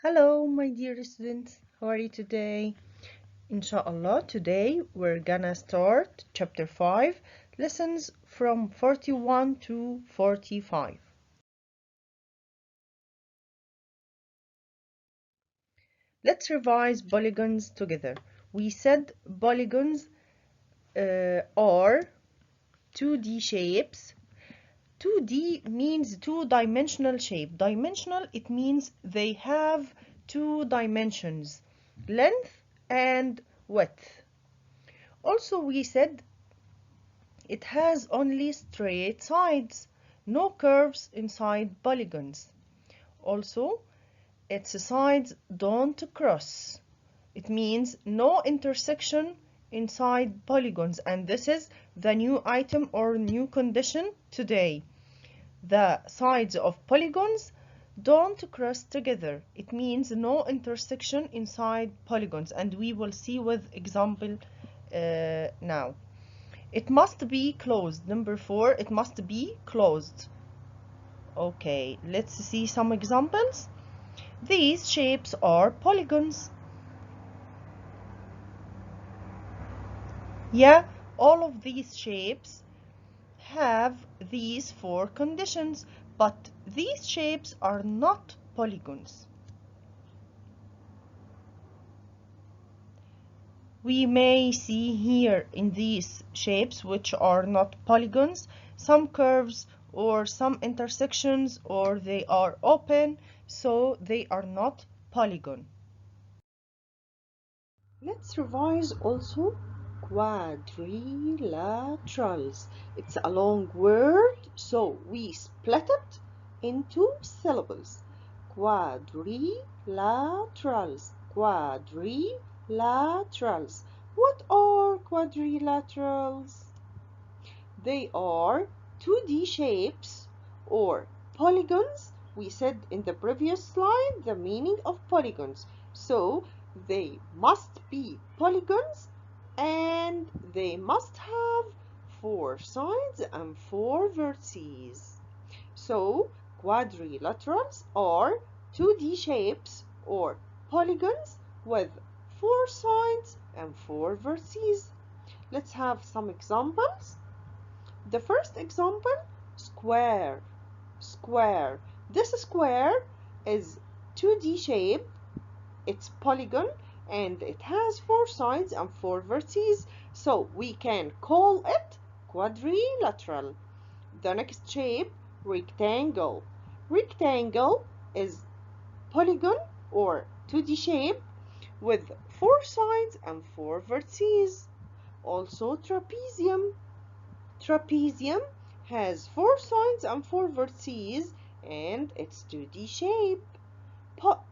Hello, my dear students. How are you today? Inshallah, today we're gonna start chapter 5, lessons from 41 to 45. Let's revise polygons together. We said polygons are 2D shapes. 2D means two-dimensional shape. Dimensional, it means they have two dimensions, length and width. Also, we said it has only straight sides, no curves inside polygons. Also, its sides don't cross. It means no intersection inside polygons, and this is the new item or new condition today. The sides of polygons don't cross together. It means no intersection inside polygons, and we will see with example now. It must be closed. Number 4, it must be closed. Okay, let's see some examples. These shapes are polygons. Yeah, all of these shapes have these 4 conditions, but these shapes are not polygons. We may see here in these shapes, which are not polygons, some curves or some intersections, or they are open, so they are not polygon. Let's revise also quadrilaterals. It's a long word, so we split it into syllables. Quadrilaterals, quadrilaterals. What are quadrilaterals? They are 2D shapes or polygons. We said in the previous slide the meaning of polygons. So they must be polygons and they must have 4 sides and 4 vertices. So quadrilaterals are 2D shapes or polygons with 4 sides and 4 vertices. Let's have some examples. The first example, square, square. This square is 2D shape, it's polygon, and it has 4 sides and 4 vertices, so we can call it quadrilateral. The next shape, rectangle. Rectangle is polygon or 2D shape with 4 sides and 4 vertices. Also trapezium. Trapezium has 4 sides and 4 vertices and it's 2D shape.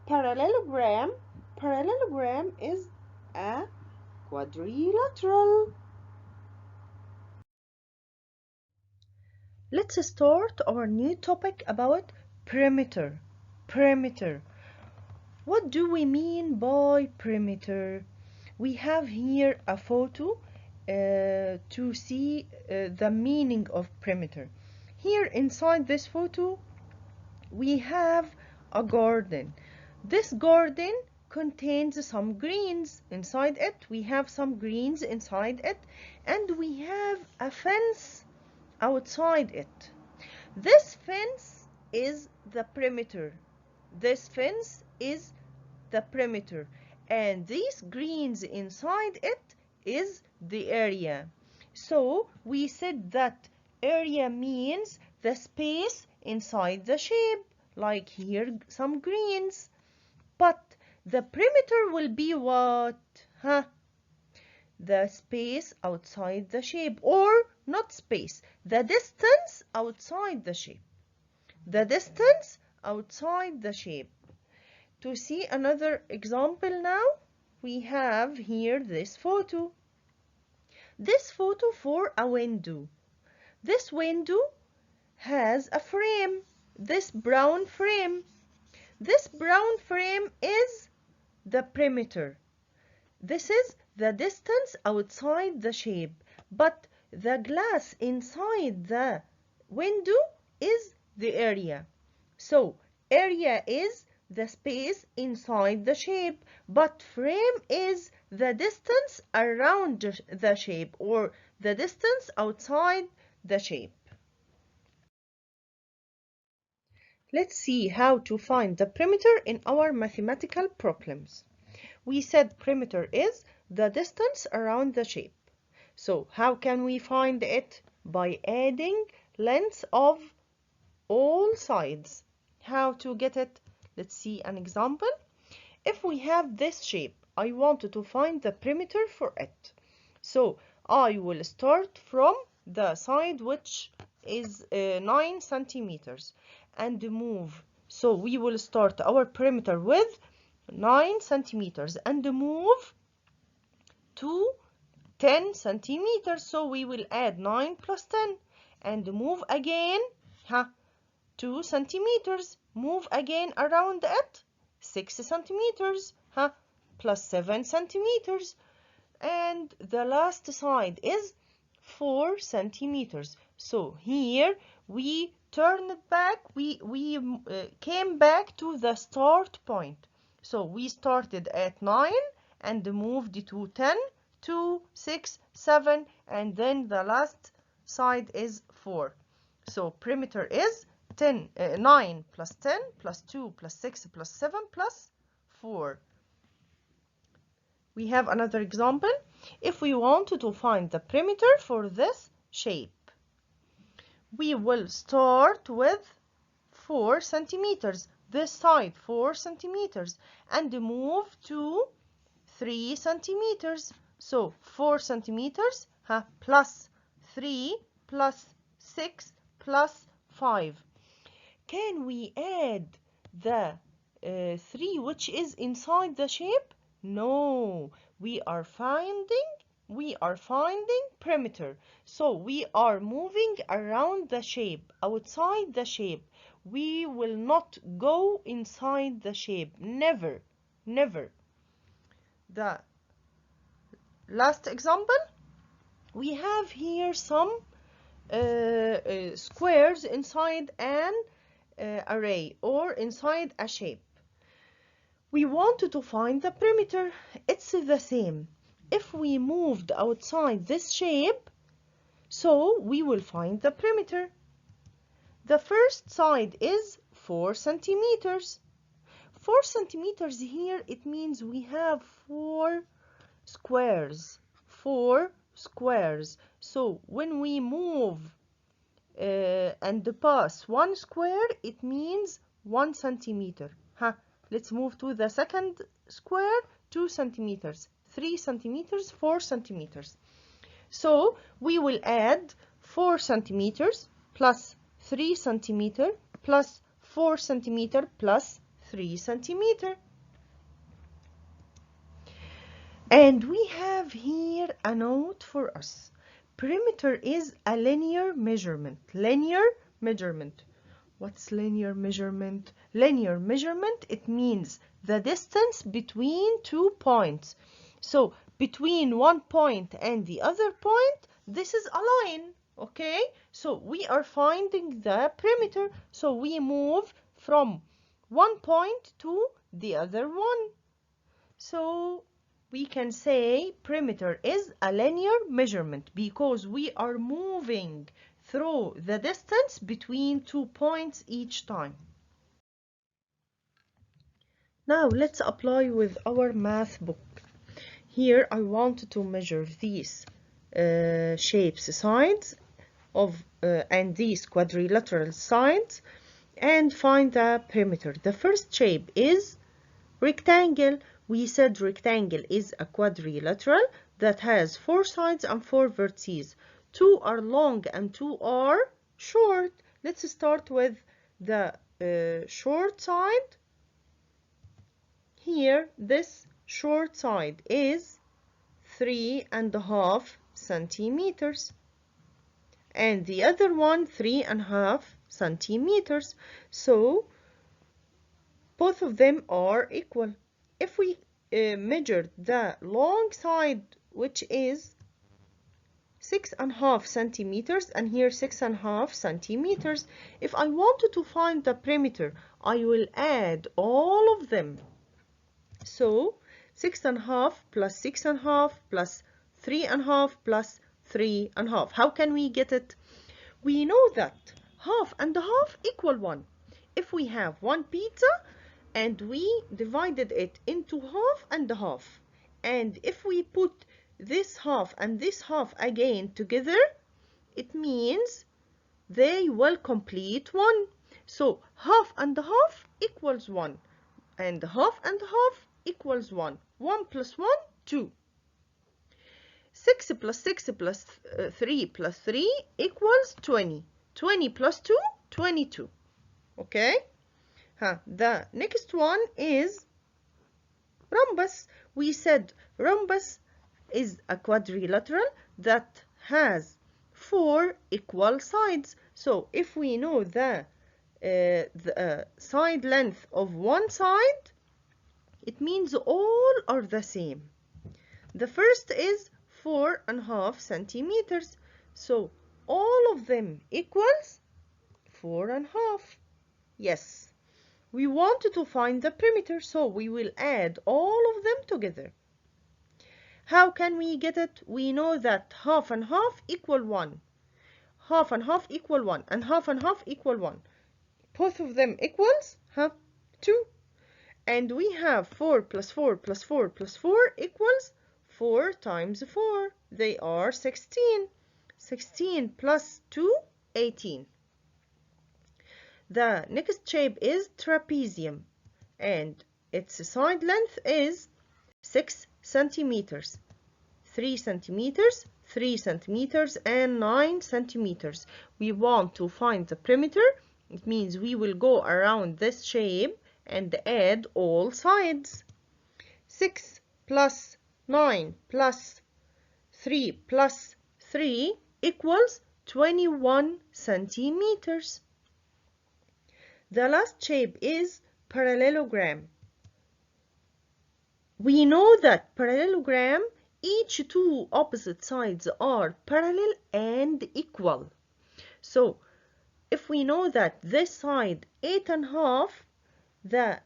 Parallelogram. Parallelogram is a quadrilateral. Let's start our new topic about perimeter. Perimeter. What do we mean by perimeter? We have here a photo to see the meaning of perimeter. Here inside this photo, we have a garden. This garden contains some greens inside it. We have some greens inside it, and we have a fence outside it. This fence is the perimeter. This fence is the perimeter, and these greens inside it is the area. So we said that area means the space inside the shape, like here some greens. But the perimeter will be what? The space outside the shape, or not space, the distance outside the shape. The distance outside the shape. To see another example now, we have here this photo. This photo for a window. This window has a frame, this brown frame. This brown frame is the perimeter. This is the distance outside the shape, but the glass inside the window is the area. So area is the space inside the shape, but frame is the distance around the shape or the distance outside the shape. Let's see how to find the perimeter in our mathematical problems. We said perimeter is the distance around the shape. So how can we find it? By adding lengths of all sides. How to get it? Let's see an example. If we have this shape, I wanted to find the perimeter for it. So I will start from the side which is 9 centimeters and move. So we will start our perimeter with 9 centimeters and move to 10 centimeters. So we will add 9 plus 10 and move again 2 centimeters. Move again around it 6 centimeters plus 7 centimeters. And the last side is 4 centimeters. So here we turn it back, we came back to the start point. So we started at 9 and moved to 10, 2, 6, 7, and then the last side is 4. So perimeter is 9 plus 10 plus 2 plus 6 plus 7 plus 4. We have another example. If we wanted to find the perimeter for this shape, we will start with 4 centimeters, this side 4 centimeters, and move to 3 centimeters. So 4 centimeters plus 3 plus 6 plus 5. Can we add the 3 which is inside the shape? No, we are finding perimeter. So we are moving around the shape, outside the shape. We will not go inside the shape. Never, never. The last example, we have here some squares inside an array or inside a shape. We wanted to find the perimeter. It's the same. If we moved outside this shape, so we will find the perimeter. The first side is 4 centimeters. 4 centimeters here, it means we have 4 squares. 4 squares. So when we move and pass 1 square, it means 1 centimeter. Let's move to the second square, 2 centimeters, 3 centimeters, 4 centimeters. So we will add 4 centimeters plus 3 centimeter plus 4 centimeter plus 3 centimeter. And we have here a note for us. Perimeter is a linear measurement. Linear measurement. What's linear measurement? Linear measurement, it means the distance between 2 points. So between one point and the other point, this is a line, okay? So we are finding the perimeter. So we move from one point to the other one. So we can say perimeter is a linear measurement because we are moving through the distance between 2 points each time. Now let's apply with our math book. Here I want to measure these shapes sides of and these quadrilateral sides and find the perimeter. The first shape is rectangle. We said rectangle is a quadrilateral that has 4 sides and 4 vertices. 2 are long and 2 are short. Let's start with the short side. Here, this short side is 3.5 centimeters. And the other one, 3.5 centimeters. So, both of them are equal. If we measure the long side, which is 6.5 centimeters, and here 6.5 centimeters, if I wanted to find the perimeter, I will add all them. So 6.5 plus 6.5 plus 3.5 plus 3.5. How can we get it? We know that half and half equal 1. If we have one pizza and we divided it into half and half, and if we put this half and this half again together, it means they will complete 1. So half and half equals 1, and half and half equals 1. 1 plus 1, 2. 6 plus 6 plus 3 plus 3 equals 20. 20 plus 2, 22. Okay? The next one is rhombus. We said rhombus is a quadrilateral that has 4 equal sides. So if we know the side length of one side, it means all are the same. The first is 4.5 centimeters. So all of them equals 4.5. Yes. We want to find the perimeter, so we will add all of them together. How can we get it? We know that half and half equal 1. Half and half equal 1, and half and half equal 1. Both of them equals 2. And we have 4 plus 4 plus 4 plus 4 equals 4 times 4. They are 16. 16 plus 2, 18. The next shape is trapezium, and its side length is 6 centimeters, 3 centimeters, 3 centimeters, and 9 centimeters. We want to find the perimeter. It means we will go around this shape and add all sides. 6 plus 9 plus 3 plus 3 equals 21 centimeters. The last shape is parallelogram. We know that parallelogram, each two opposite sides are parallel and equal. So if we know that this side 8.5,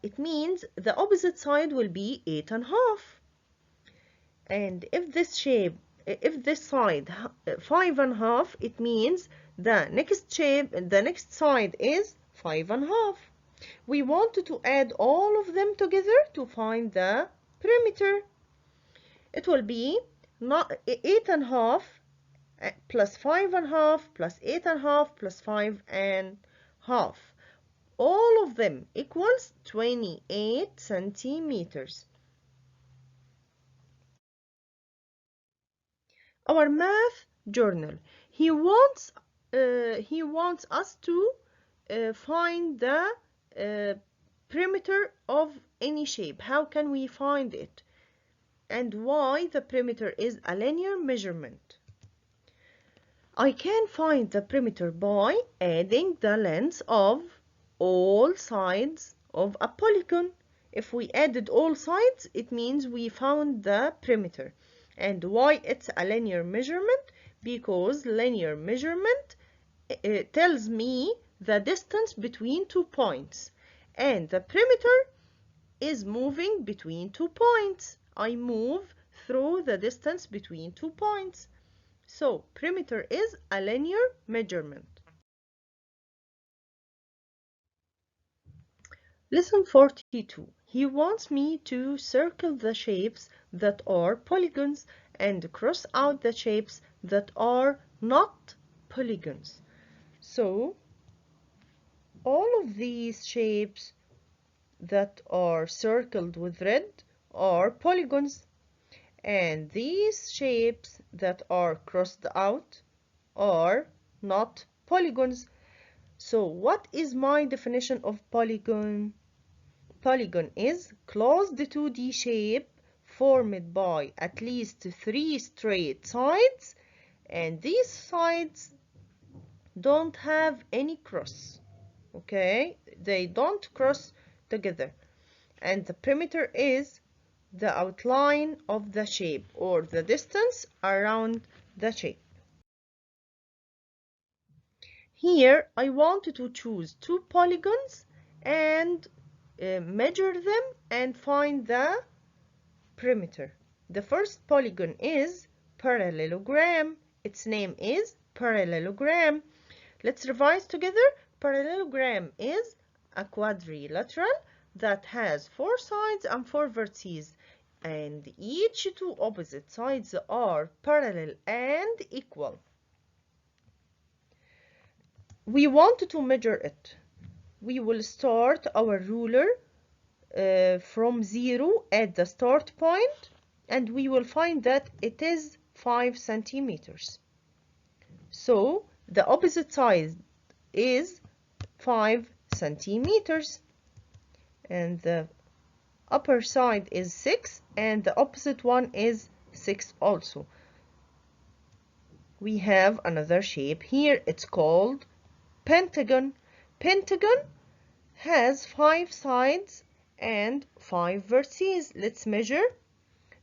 it means the opposite side will be 8.5. And if this side 5.5, it means the next side is 5.5. We wanted to add all of them together to find the perimeter. It will be 8.5 plus 5.5 plus 8.5 plus 5.5. All of them equals 28 centimeters. Our math journal. He wants us to find the perimeter of any shape. How can we find it? And why the perimeter is a linear measurement? I can find the perimeter by adding the lengths of all sides of a polygon. If we added all sides, it means we found the perimeter. And why it's a linear measurement? Because linear measurement tells me the distance between 2 points, and the perimeter is moving between 2 points. I move through the distance between 2 points. So perimeter is a linear measurement. Lesson 42. He wants me to circle the shapes that are polygons and cross out the shapes that are not polygons. So all of these shapes that are circled with red are polygons, and these shapes that are crossed out are not polygons. So what is my definition of polygon? Polygon is closed 2D shape formed by at least 3 straight sides, and these sides don't have any cross. Okay, they don't cross together, and the perimeter is the outline of the shape or the distance around the shape. Here I wanted to choose 2 polygons and measure them and find the perimeter. The first polygon is parallelogram. Its name is parallelogram. Let's revise together. Parallelogram is a quadrilateral that has 4 sides and 4 vertices, and each two opposite sides are parallel and equal. We want to measure it. We will start our ruler from 0 at the start point, and we will find that it is 5 centimeters. So the opposite side is 5 centimeters, and the upper side is 6, and the opposite one is 6 also. We have another shape here. It's called pentagon. Pentagon has 5 sides and 5 vertices. Let's measure.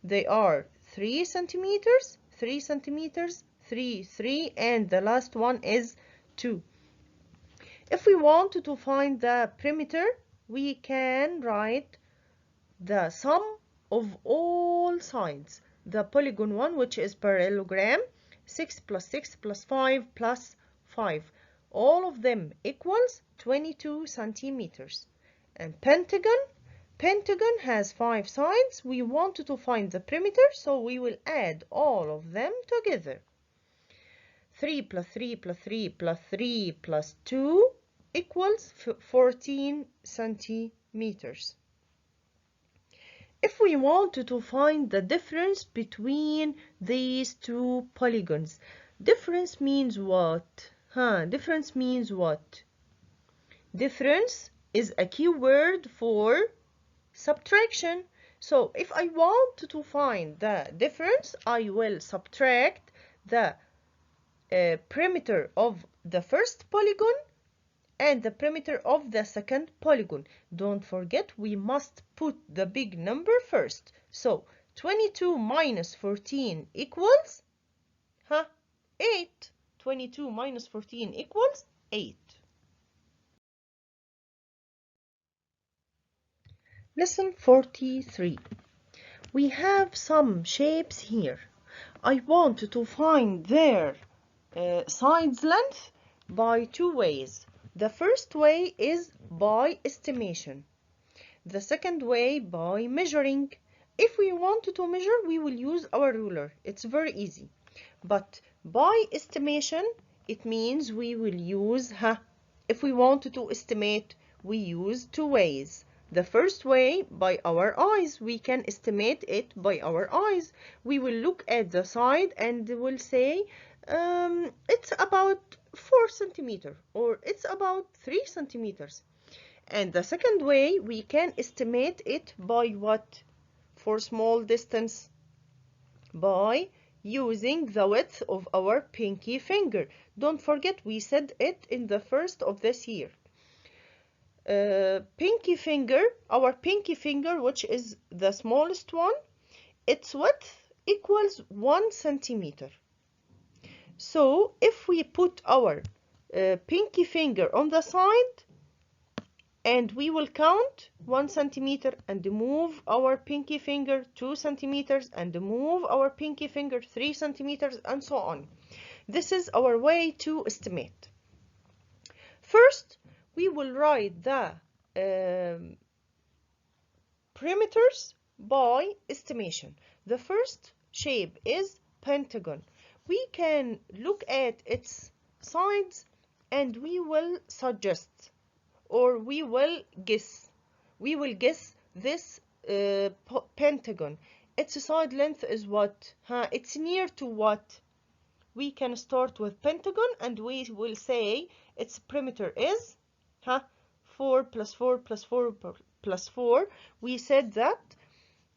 They are 3 centimeters, 3 centimeters, 3, 3, and the last one is 2. If we want to find the perimeter, we can write the sum of all sides. The polygon one, which is parallelogram, 6 plus 6 plus 5 plus 5. All of them equals 22 centimeters. And pentagon has 5 sides. We want to find the perimeter, so we will add all of them together. 3 plus 3 plus 3 plus 3 plus 2 equals 14 centimeters. If we want to find the difference between these two polygons, difference means what? Difference means what? Difference is a keyword for subtraction. So if I want to find the difference, I will subtract the perimeter of the first polygon and the perimeter of the second polygon. Don't forget, we must put the big number first. So 22 minus 14 equals 8. 22 minus 14 equals 8. Lesson 43. We have some shapes here. I want to find their sides length by 2 ways. The first way is by estimation. The second way by measuring. If we want to measure, we will use our ruler. It's very easy. But by estimation, it means we will use If we want to estimate, we use 2 ways. The first way, by our eyes. We can estimate it by our eyes. We will look at the side and will say, it's about 4 centimeters, or it's about 3 centimeters. And the second way, we can estimate it by what? For small distance, by using the width of our pinky finger. Don't forget, we said it in the first of this year. Pinky finger, our pinky finger, which is the smallest one, its width equals 1 centimeter. So if we put our pinky finger on the side, and we will count 1 centimeter and move our pinky finger 2 centimeters and move our pinky finger 3 centimeters and so on. This is our way to estimate. First, we will write the perimeters by estimation. The first shape is pentagon. We can look at its sides and we will suggest, or we will guess. We will guess this pentagon. Its side length is what? It's near to what? We can start with pentagon and we will say its perimeter is 4 plus 4 plus 4 plus 4. We said that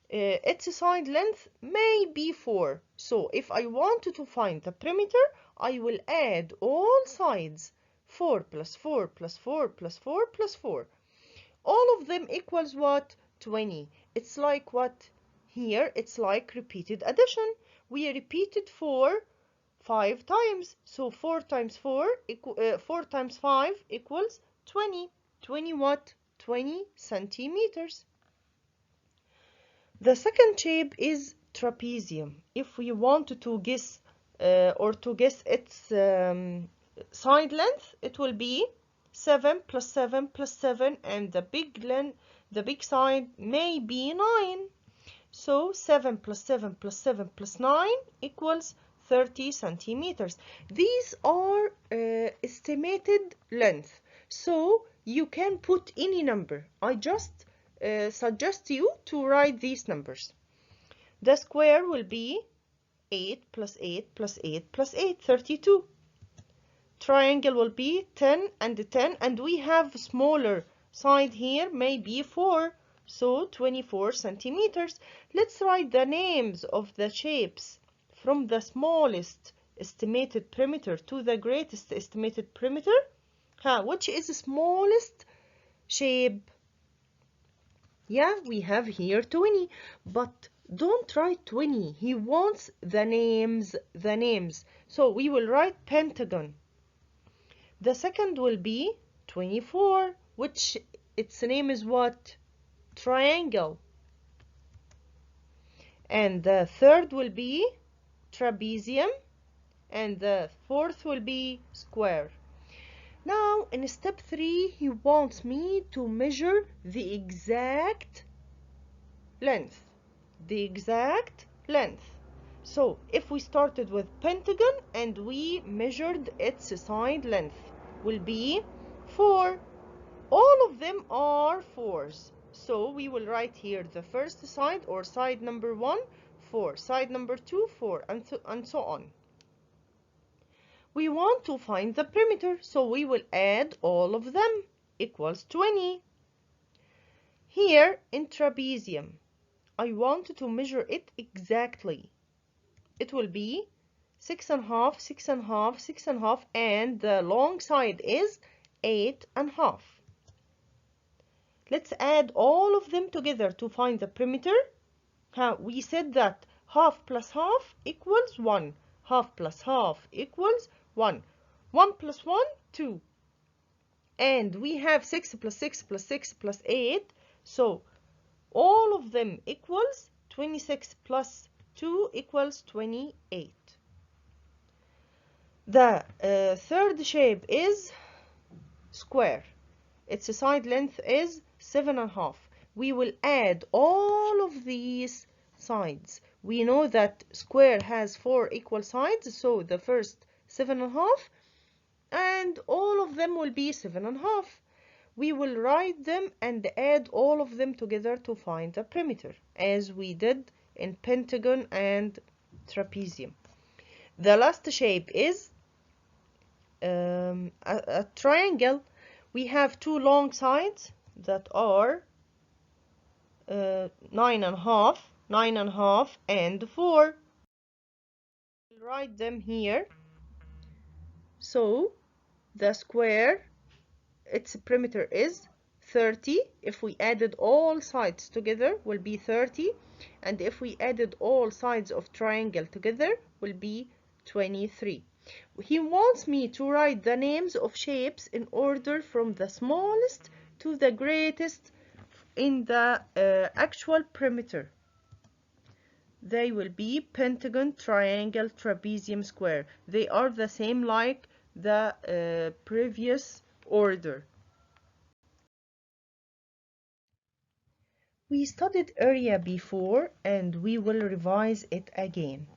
its side length may be 4. So if I wanted to find the perimeter, I will add all sides. 4 plus 4 plus 4 plus 4 plus 4. All of them equals what? 20. It's like what? Here it's like repeated addition. We repeated 4 5 times. So 4 times 4 times 5 equals 20. 20 what? 20 centimeters. The second shape is trapezium. If we wanted to guess its side length, it will be 7 plus 7 plus 7, and the big side may be 9. So 7 plus 7 plus 7 plus 9 equals 30 centimeters. These are estimated length, so you can put any number. I just suggest you to write these numbers. The square will be 8 plus 8 plus 8 plus 8, 32. Triangle will be 10 and 10, and we have smaller side here, maybe 4, so 24 centimeters. Let's write the names of the shapes from the smallest estimated perimeter to the greatest estimated perimeter. Which is the smallest shape? Yeah, we have here 20, but don't write 20. He wants the names. So we will write pentagon. The second will be 24, which its name is what? Triangle. And the third will be trapezium, and the fourth will be square. Now, in step 3, he wants me to measure the exact length. So, if we started with pentagon and we measured its side length, will be 4. All of them are 4s. So, we will write here the first side, or side number 1, 4. Side number 2, 4, and so on. We want to find the perimeter, so we will add all of them, equals 20. Here in trapezium, I want to measure it exactly. It will be 6.5, 6.5, 6.5, and the long side is 8.5. Let's add all of them together to find the perimeter. We said that half plus half equals 1. Half plus half equals 1. 1 plus 1, 2. And we have 6 plus 6 plus 6 plus 8. So all of them equals 26 plus 2 equals 28. The third shape is square. Its side length is 7.5. We will add all of these sides. We know that square has 4 equal sides, so the first 7.5, and all of them will be 7.5. We will write them and add all of them together to find the perimeter, as we did in pentagon and trapezium. The last shape is a triangle. We have 2 long sides that are 9.5, 9.5, and 4. We'll write them here. So the square, its perimeter is 30. If we added all sides together, will be 30, and if we added all sides of triangle together, will be 23. He wants me to write the names of shapes in order from the smallest to the greatest in the actual perimeter. They will be pentagon, triangle, trapezium, square. They are the same like the previous order. We studied area before and we will revise it again.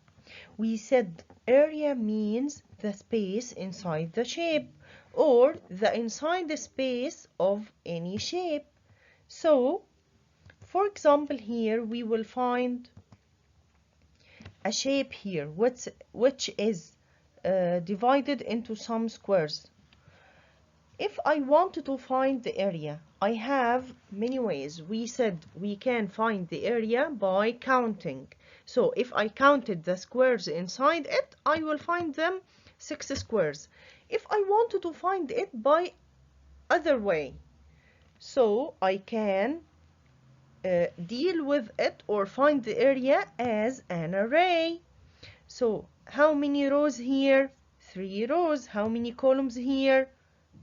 We said area means the space inside the shape, or the inside the space of any shape. So, for example, here we will find a shape here which is divided into some squares. If I wanted to find the area, I have many ways. We said we can find the area by counting. So if I counted the squares inside it, I will find them 6 squares. If I wanted to find it by other way, so I can deal with it or find the area as an array. So how many rows here? 3 rows. How many columns here?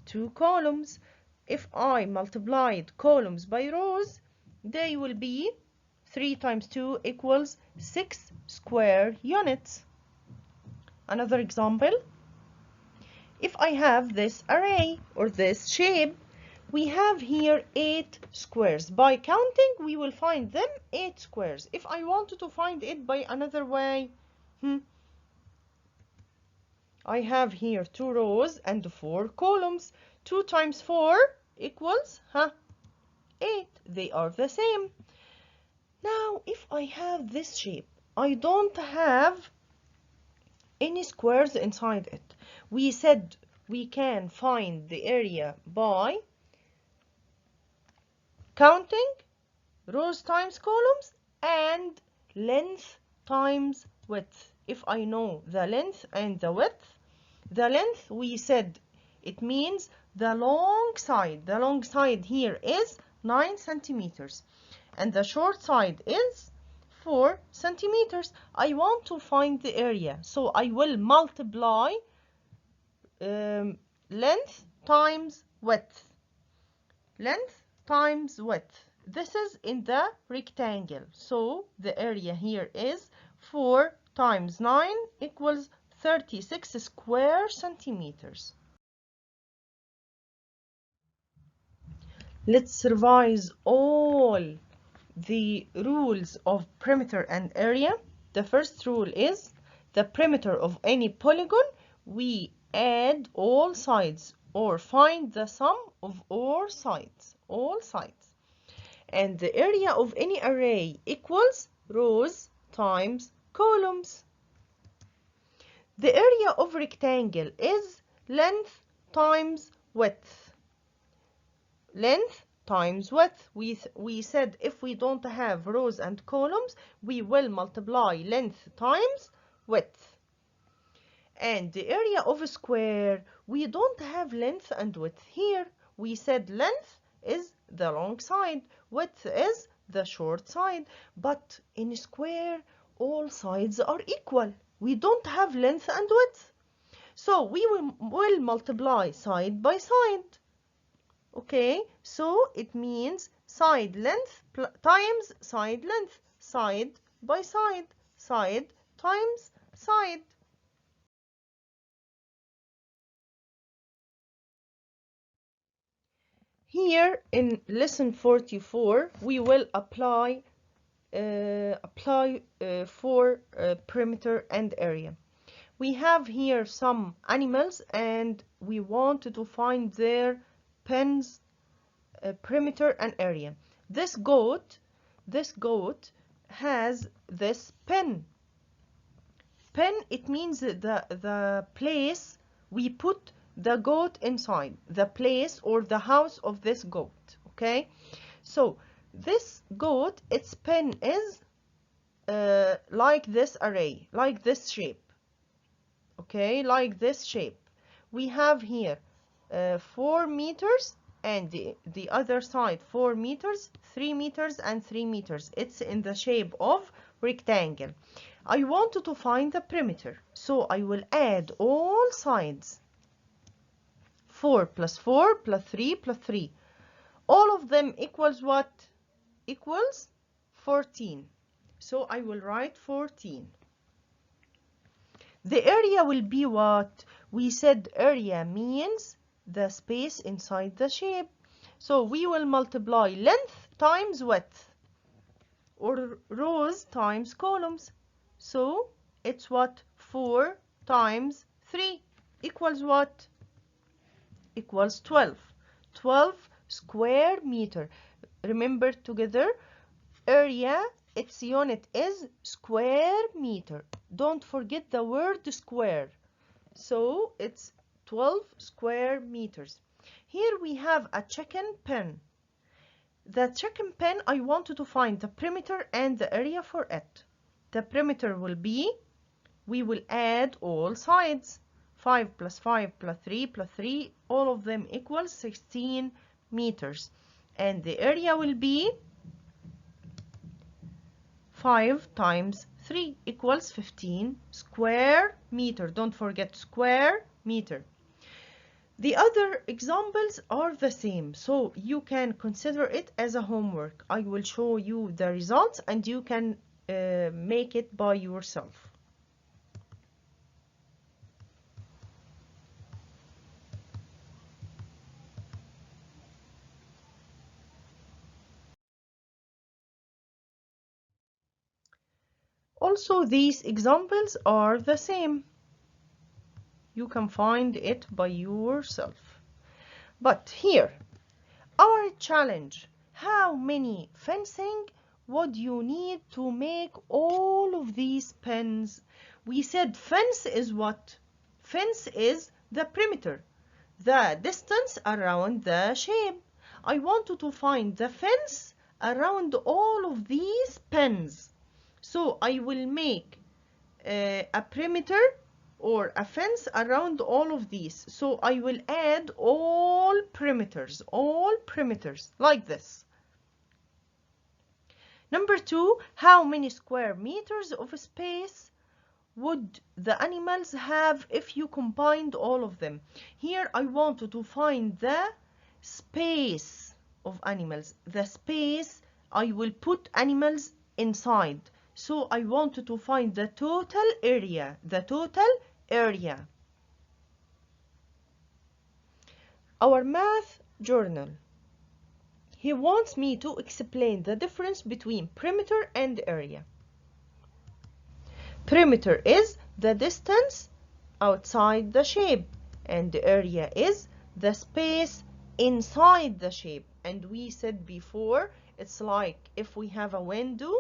2 columns. if I multiplied columns by rows, they will be 3 times 2 equals 6 square units. Another example, if I have this array or this shape, we have here 8 squares. By counting, we will find them 8 squares. If I wanted to find it by another way, I have here 2 rows and 4 columns. 2 times 4 equals 8. They are the same. Now, if I have this shape, I don't have any squares inside it. We said we can find the area by counting rows times columns and length times width. If I know the length and the width, the length we said it means the long side. The long side here is 9 centimeters and the short side is 4 centimeters. I want to find the area, so I will multiply length times width. Length times width. This is in the rectangle, so the area here is 4 times 9 equals 36 square centimeters. Let's revise all the rules of perimeter and area. The first rule is the perimeter of any polygon, we add all sides or find the sum of all sides. And the area of any array equals rows times columns. The area of rectangle is length times width. Length times width. We said if we don't have rows and columns, we will multiply length times width. And the area of a square, we don't have length and width here. We said length is the long side, width is the short side. But in a square, all sides are equal. We don't have length and width. So we will multiply side by side. Okay, so it means side length times side length, side by side, side times side. Here in lesson 44, we will apply for perimeter and area. We have here some animals and we wanted to find their pens, perimeter and area. This goat has this pen. Pen, it means the place we put the goat inside, the place or the house of this goat. Okay, so this goat, its pen is like this array, like this shape. Okay, like this shape. We have here 4 meters and the other side 4 meters, 3 meters and 3 meters. It's in the shape of rectangle. I wanted to find the perimeter, so I will add all sides. 4 plus 4 plus 3 plus 3. All of them equals what? Equals 14. So I will write 14. The area will be what? We said area means the space inside the shape. So we will multiply length times width or rows times columns. So it's what? 4 times 3 equals what? Equals 12. 12 square meter. Remember together, area, its unit is square meter. Don't forget the word square. So it's 12 square meters. Here we have a chicken pen. The chicken pen, I wanted to find the perimeter and the area for it. The perimeter will be, we will add all sides. 5 plus 5 plus 3 plus 3, all of them equals 16 meters. And the area will be 5 times 3 equals 15 square meter. Don't forget square meter. The other examples are the same, so you can consider it as a homework. I will show you the results and you can make it by yourself. Also, these examples are the same. You can find it by yourself. But here, our challenge: how many fencing would you need to make all of these pens? We said fence is what? Fence is the perimeter, the distance around the shape. I wanted to find the fence around all of these pens. So I will make a perimeter or a fence around all of these. So I will add all perimeters like this. Number 2, how many square meters of space would the animals have if you combined all of them? Here I wanted to find the space of animals. The space I will put animals inside. So I wanted to find the total area. Our math journal. He wants me to explain the difference between perimeter and area. Perimeter is the distance outside the shape, and the area is the space inside the shape. And we said before, it's like if we have a window,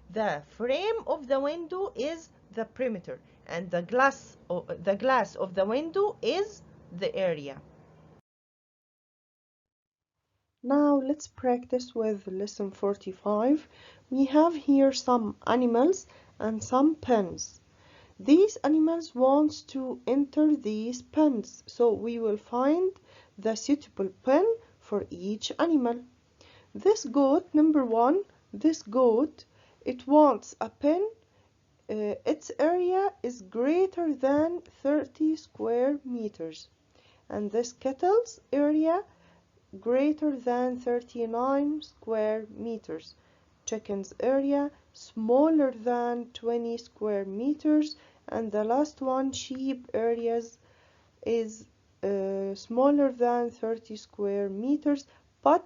the frame of the window is the perimeter, and the glass of the window is the area. Now let's practice with lesson 45. We have here some animals and some pens. These animals want to enter these pens, so we will find the suitable pen for each animal. This goat, number 1, this goat, it wants a pen. Its area is greater than 30 square meters. And this kettle's area greater than 39 square meters. Chicken's area smaller than 20 square meters. And the last one, sheep areas is smaller than 30 square meters, but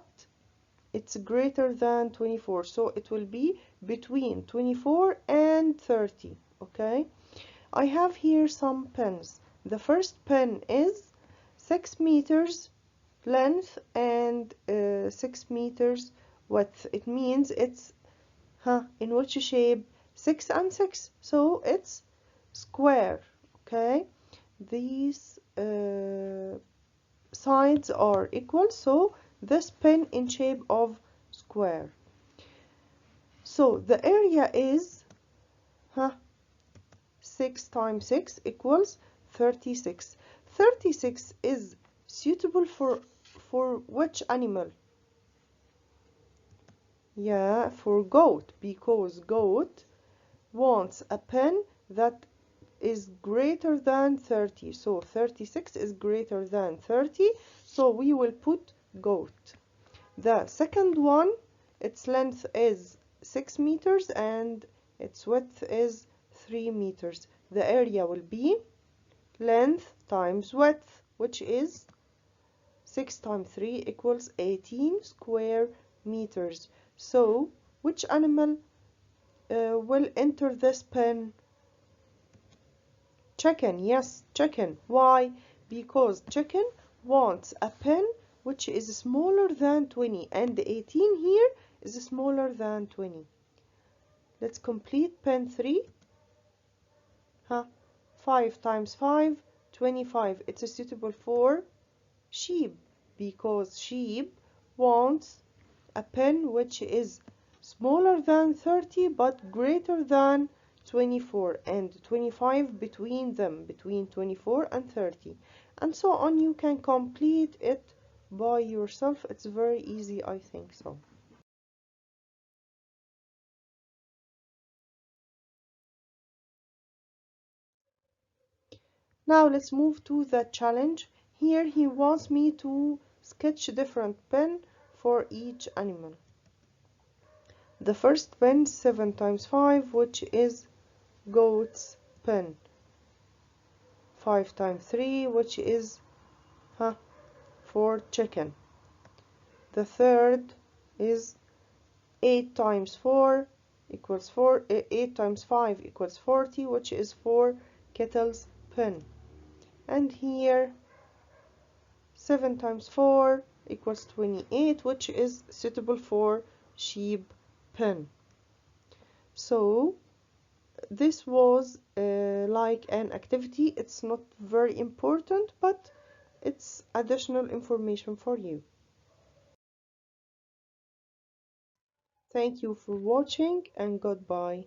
it's greater than 24. So it will be between 24 and 30. Okay, I have here some pens. The first pen is 6 meters length and 6 meters width. It means it's in which shape? 6 and 6, so it's square. Okay, these sides are equal, so this pen in shape of square. So the area is 6 times 6 equals 36. 36 is suitable for which animal? Yeah, for goat, because goat wants a pen that is greater than 30. So 36 is greater than 30, so we will put goat. The second one, its length is 6 meters and its width is 3 meters. The area will be length times width, which is 6 times 3 equals 18 square meters. So, which animal will enter this pen? Chicken, yes, chicken. Why? Because chicken wants a pen which is smaller than 20, and 18 here is smaller than 20. Let's complete pen 3. 5 times 5, 25. It's suitable for sheep, because sheep wants a pen which is smaller than 30 but greater than 24, and 25 between them, between 24 and 30, and so on. You can complete it by yourself. It's very easy, I think so. Now let's move to the challenge. Here he wants me to sketch different pen for each animal. The first pen 7 times 5, which is goat's pen. 5 times 3, which is for chicken. The third is 8 times 4 equals 4, 8 times 5 equals 40, which is for kettle's pen. And here 7 times 4 equals 28, which is suitable for sheep pen. So this was like an activity. It's not very important, but it's additional information for you. Thank you for watching and goodbye.